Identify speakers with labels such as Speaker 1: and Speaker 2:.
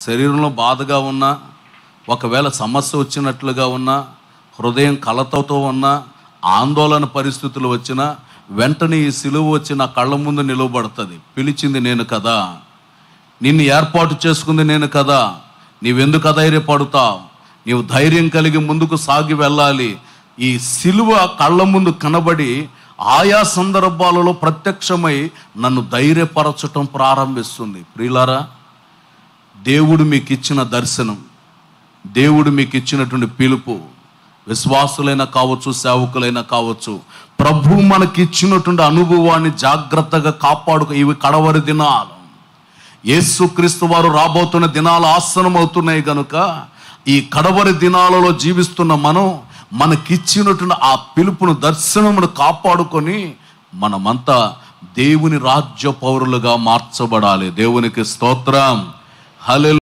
Speaker 1: శరీరంలో బాధగా ఉన్నా, ఒకవేళ సమస్య వచ్చినట్లుగా ఉన్నా, హృదయం కలతతో ఉన్నా, ఆందోళన పరిస్థితులు వచ్చినా వెంటనే ఈ సిలువ వచ్చి నా కళ్ళ ముందు నిలవబడుతుంది. పిలిచింది నేను కదా, నిన్ను ఏర్పాటు చేసుకుంది నేను కదా, నీవెందుకు అధైర్యపడతావు? నీవు ధైర్యం కలిగి ముందుకు సాగి వెళ్ళాలి. ఈ సిలువ కళ్ళ ముందు కనబడి ఆయా సందర్భాలలో ప్రత్యక్షమై నన్ను ధైర్యపరచటం ప్రారంభిస్తుంది. ప్రియులారా, దేవుడు మీకు ఇచ్చిన దర్శనం, దేవుడు మీకు ఇచ్చినటువంటి పిలుపు, విశ్వాసులైనా కావచ్చు, సేవకులైనా కావచ్చు, ప్రభు మనకి ఇచ్చినటువంటి అనుభవాన్ని జాగ్రత్తగా కాపాడుకో. ఇవి కడవరి దినాలు. యేసుక్రీస్తు వారు రాబోతున్న దినాలు ఆసనం అవుతున్నాయి కనుక ఈ కడవరి దినాలలో జీవిస్తున్న మనం మనకిచ్చినటువంటి ఆ పిలుపును, దర్శనమును కాపాడుకొని మనమంతా దేవుని రాజ్య పౌరులుగా మార్చబడాలి. దేవునికి స్తోత్రం. హల్లెలూయా.